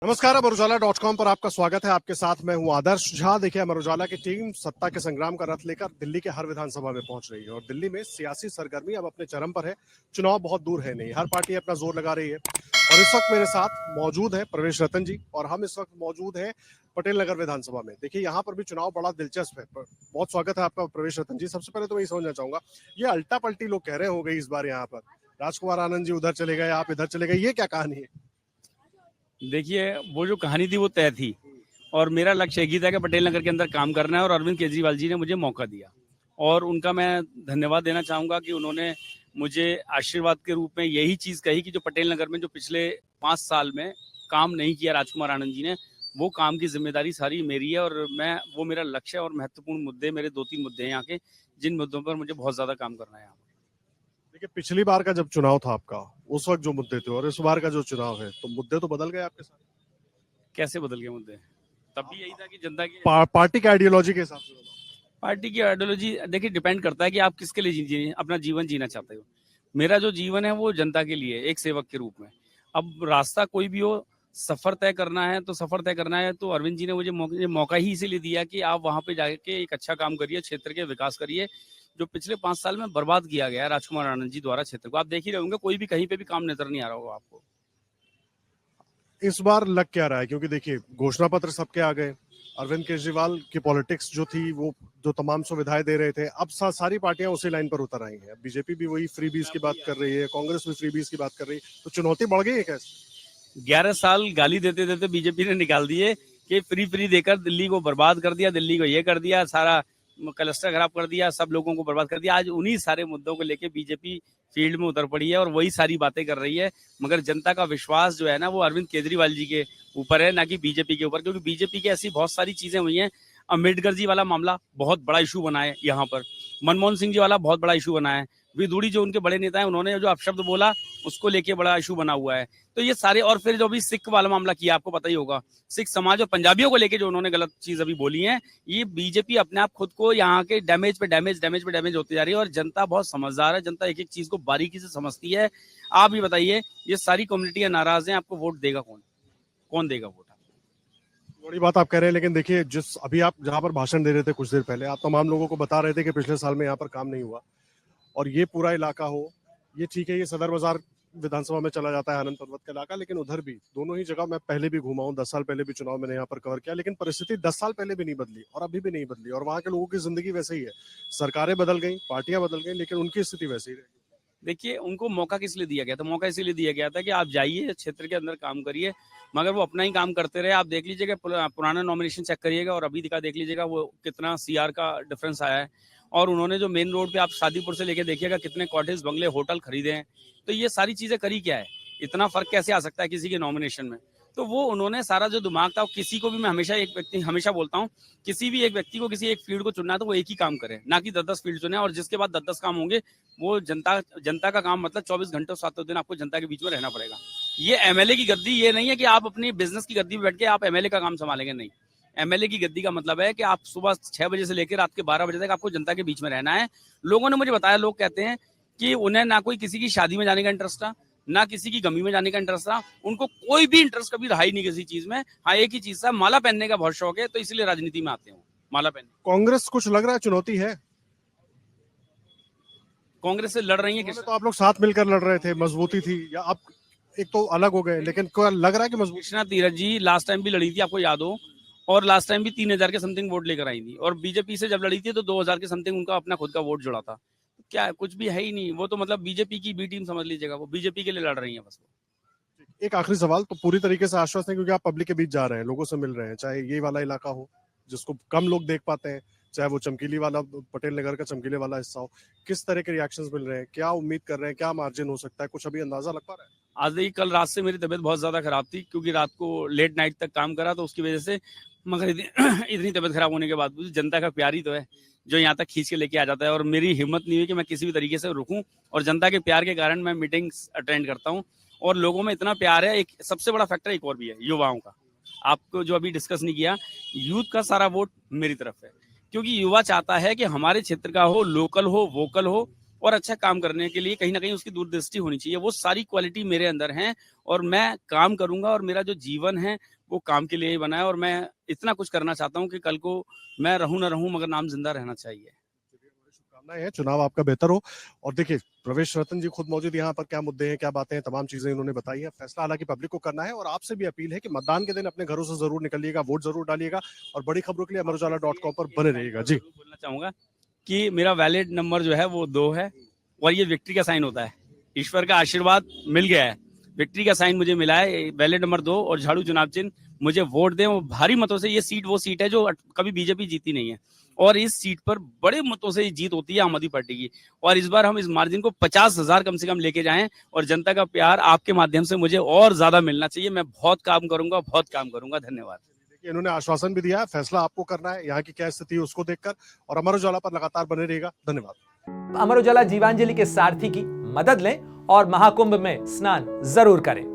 नमस्कार, अमर उजाला.com पर आपका स्वागत है। आपके साथ मैं हूं आदर्श झा। देखिए, अमर उजाला की टीम सत्ता के संग्राम का रथ लेकर दिल्ली के हर विधानसभा में पहुंच रही है और दिल्ली में सियासी सरगर्मी अब अपने चरम पर है। चुनाव बहुत दूर है नहीं, हर पार्टी अपना जोर लगा रही है और इस वक्त मेरे साथ मौजूद है प्रवेश रतन जी और हम इस वक्त मौजूद है पटेल नगर विधानसभा में। देखिए, यहाँ पर भी चुनाव बड़ा दिलचस्प है। बहुत स्वागत है आपका प्रवेश रतन जी। सबसे पहले तो मैं समझना चाहूंगा, ये अल्टा पल्टी लोग कह रहे हो गई इस बार यहाँ पर, राजकुमार आनंद जी उधर चले गए, आप इधर चले गए, ये क्या कहानी है? देखिए, वो जो कहानी थी वो तय थी और मेरा लक्ष्य एक ही था कि पटेल नगर के अंदर काम करना है और अरविंद केजरीवाल जी ने मुझे मौका दिया और उनका मैं धन्यवाद देना चाहूँगा कि उन्होंने मुझे आशीर्वाद के रूप में यही चीज़ कही कि जो पटेल नगर में जो पिछले 5 साल में काम नहीं किया राजकुमार आनंद जी ने, वो काम की जिम्मेदारी सारी मेरी है और वो मेरा लक्ष्य है और महत्वपूर्ण मुद्दे मेरे 2-3 मुद्दे हैं यहाँ के, जिन मुद्दों पर मुझे बहुत ज़्यादा काम करना है यहाँ पर। देखिए, पिछली बार का जब चुनाव था आपका, उस वक्त जो मुद्दे थे और इस बार का जो चुनाव है, तो मुद्दे तो बदल गए आपके साथ। कैसे बदल गए मुद्दे? तब भी यही था कि जनता की पार्टी के आइडियोलॉजी के हिसाब से पार्टी की आइडियोलॉजी देखिए डिपेंड करता है कि आप किसके लिए अपना जीवन जीना चाहते हो। मेरा जो जीवन है वो जनता के लिए, एक सेवक के रूप में। अब रास्ता कोई भी हो, सफर तय करना है तो सफर तय करना है, तो अरविंद जी ने मुझे मौका ही इसीलिए दिया कि आप वहां पे जाके एक अच्छा काम करिए, क्षेत्र के विकास करिए, जो पिछले 5 साल में बर्बाद किया गया है राजकुमार आनंद जी द्वारा क्षेत्र को। आप देख ही रहे होंगे, कोई भी कहीं पे भी काम नजर नहीं आ रहा होगा आपको। इस बार लग क्या रहा है? क्योंकि देखिए, घोषणा पत्र सबके आ गए, अरविंद केजरीवाल की पॉलिटिक्स जो थी, वो जो तमाम सुविधाएं दे रहे थे, अब सारी पार्टियां उसी लाइन पर उतर आई हैं। बीजेपी भी वही फ्रीबीज की बात कर रही है, कांग्रेस भी फ्रीबीज की बात कर रही है, तो चुनौती बढ़ गई है कैसे? 11 साल गाली देते देते बीजेपी ने निकाल दिए कि फ्री फ्री देकर दिल्ली को बर्बाद कर दिया, दिल्ली को ये कर दिया, सारा क्लस्टर खराब कर दिया, सब लोगों को बर्बाद कर दिया। आज उन्हीं सारे मुद्दों को लेके बीजेपी फील्ड में उतर पड़ी है और वही सारी बातें कर रही है, मगर जनता का विश्वास जो है ना, वो अरविंद केजरीवाल जी के ऊपर है, ना कि बीजेपी के ऊपर, क्योंकि बीजेपी की ऐसी बहुत सारी चीजें हुई हैं। अम्बेडकर जी वाला मामला बहुत बड़ा इशू बना है यहाँ पर, मनमोहन सिंह जी वाला बहुत बड़ा इशू बना है, विदुड़ी जो उनके बड़े नेता है, उन्होंने जो अपशब्द बोला उसको लेके बड़ा इशू बना हुआ है। तो ये सारे, और फिर जो भी सिख वाला मामला किया, आपको पता ही होगा, सिख समाज और पंजाबियों को लेके जो उन्होंने गलत चीज अभी बोली है, ये बीजेपी अपने आप खुद को यहाँ के डैमेज पे डैमेज होती जा रही है और जनता बहुत समझदार है, जनता एक एक चीज को बारीकी से समझती है। आप ये बताइए, ये सारी कम्युनिटियां नाराज हैं, आपको वोट देगा कौन? कौन देगा वोट? बड़ी बात आप कह रहे हैं, लेकिन देखिए, जिस अभी आप जहां पर भाषण दे रहे थे कुछ देर पहले, आप तमाम लोगों को बता रहे थे कि पिछले साल में यहाँ पर काम नहीं हुआ और ये पूरा इलाका हो, ये ठीक है, ये सदर बाजार विधानसभा में चला जाता है, आनंद पर्वत का इलाका, लेकिन उधर भी दोनों ही जगह मैं पहले भी घुमा हूँ, 10 साल पहले भी चुनाव मैंने यहाँ पर कवर किया, लेकिन परिस्थिति 10 साल पहले भी नहीं बदली और अभी भी नहीं बदली और वहाँ के लोगों की जिंदगी वैसे ही है। सरकारें बदल गई, पार्टियां बदल गई, लेकिन उनकी स्थिति वैसी ही रहेगी। देखिए, उनको मौका किस लिए दिया गया था? मौका इसीलिए दिया गया था कि आप जाइए, क्षेत्र के अंदर काम करिए, मगर वो अपना ही काम करते रहे। आप देख लीजिएगा, पुराना नॉमिनेशन चेक करिएगा और अभी का देख लीजिएगा, वो कितना सीआर का डिफरेंस आया है। और उन्होंने जो मेन रोड पे आप शादीपुर से लेके देखिएगा, कितने कॉटेज, बंगले, होटल खरीदे हैं। तो ये सारी चीजें करी क्या है? इतना फर्क कैसे आ सकता है किसी के नॉमिनेशन में? तो वो उन्होंने सारा जो दिमाग था, किसी को भी, मैं हमेशा बोलता हूँ, किसी भी एक व्यक्ति को किसी एक फील्ड को चुनना है तो वो एक ही काम करे, ना कि 10-10 फील्ड चुने, और जिसके बाद 10-10 काम होंगे, वो जनता का काम, मतलब 24 घंटे 7 दिन आपको जनता के बीच में रहना पड़ेगा। ये एमएलए की गद्दी ये नहीं है कि आप अपनी बिजनेस की गद्दी पे बैठ के आप एमएलए का काम संभालेंगे, नहीं। एमएलए की गद्दी का मतलब है कि आप सुबह 6 बजे से लेकर रात के 12 बजे तक आपको जनता के बीच में रहना है। लोगों ने मुझे बताया, लोग कहते हैं कि उन्हें ना कोई किसी की शादी में जाने का इंटरेस्ट था, ना किसी की गमी में जाने का इंटरेस्ट था, उनको कोई भी इंटरेस्ट कभी रहा ही नहीं किसी चीज में। हाँ, एक ही चीज था, माला पहनने का बहुत शौक है, तो इसलिए राजनीति में आते हैं, माला पहनने। कांग्रेस कुछ लग रहा है चुनौती है? कांग्रेस से लड़ रही है किस? तो आप लोग साथ मिलकर लड़ रहे थे, मजबूती थी, या आप एक तो अलग हो गए, लेकिन क्या लग रहा है कि मजबूत? कृष्णा तीरथ जी लास्ट टाइम भी लड़ी थी, आपको याद हो, और लास्ट टाइम भी 3000 के समथिंग वोट लेकर आई थी, और बीजेपी से जब लड़ी थी तो 2000 के समथिंग उनका अपना खुद का वोट जुड़ा था। क्या कुछ भी है ही नहीं, वो तो मतलब बीजेपी की बी टीम समझ लीजिएगा, वो बीजेपी के लिए लड़ रही है बस। एक आखिरी सवाल, तो पूरी तरीके से आश्वस्त है क्योंकि आप पब्लिक के बीच जा रहे हैं, लोगों से मिल रहे हैं, चाहे ये वाला इलाका हो जिसको कम लोग देख पाते हैं, चाहे वो चमकीली वाला पटेल नगर का चमकीले वाला हिस्सा हो, किस तरह के रिएक्शंस मिल रहे हैं, क्या उम्मीद कर रहे हैं, क्या मार्जिन हो सकता है, कुछ अभी अंदाजा लग पा रहा है? आज देखिए, कल रात से मेरी तबीयत बहुत ज्यादा खराब थी, क्योंकि रात को लेट नाइट तक काम करा, तो उसकी वजह से, मगर इतनी तबीयत खराब होने के बाद भी जनता का प्यार ही तो है जो यहाँ तक खींच के लेके आ जाता है, और मेरी हिम्मत नहीं हुई कि मैं किसी भी तरीके से रुकूं, और जनता के प्यार के कारण मैं मीटिंग्स अटेंड करता हूँ, और लोगों में इतना प्यार है। एक सबसे बड़ा फैक्टर एक और भी है, युवाओं का, आपको जो अभी डिस्कस नहीं किया, यूथ का सारा वोट मेरी तरफ है, क्योंकि युवा चाहता है कि हमारे क्षेत्र का हो, लोकल हो, वोकल हो, और अच्छा काम करने के लिए कहीं ना कहीं उसकी दूरदृष्टि होनी चाहिए। वो सारी क्वालिटी मेरे अंदर हैं और मैं काम करूंगा और मेरा जो जीवन है वो काम के लिए ही बना है और मैं इतना कुछ करना चाहता हूँ कि कल को मैं रहूं ना रहूं मगर नाम जिंदा रहना चाहिए। शुभकामनाएं हैं, चुनाव आपका बेहतर हो। और देखिए, प्रवेश रतन जी खुद मौजूद यहाँ पर, क्या मुद्दे हैं, क्या बातें हैं, तमाम चीजें इन्होंने बताई है। फैसला हालांकि पब्लिक को करना है और आपसे भी अपील है कि मतदान के दिन अपने घरों से जरूर निकलिएगा, वोट जरूर डालिएगा और बड़ी खबरों के लिए अमरउजाला.com पर बने रहिएगा। जी, बोलना चाहूंगा कि मेरा वैलिड नंबर जो है वो 2 है और ये विक्ट्री का साइन होता है। ईश्वर का आशीर्वाद मिल गया है, विक्ट्री का साइन मुझे मिला है, वैलिड नंबर 2 और झाड़ू चुनाव चिन्ह। मुझे वोट दें और भारी मतों से। ये सीट वो सीट है जो कभी बीजेपी जीती नहीं है और इस सीट पर बड़े मतों से जीत होती है आम आदमी पार्टी की। और इस बार हम इस मार्जिन को 50,000 कम से कम लेके जाएं और जनता का प्यार आपके माध्यम से मुझे और ज्यादा मिलना चाहिए। मैं बहुत काम करूंगा, बहुत काम करूंगा। धन्यवाद। देखिए, इन्होंने आश्वासन भी दिया है, फैसला आपको करना है, यहाँ की क्या स्थिति है उसको देखकर। और अमर उजाला पर लगातार बने रहेगा। धन्यवाद। अमर उजाला जीवांजलि के सारथी की मदद लें और महाकुंभ में स्नान जरूर करें।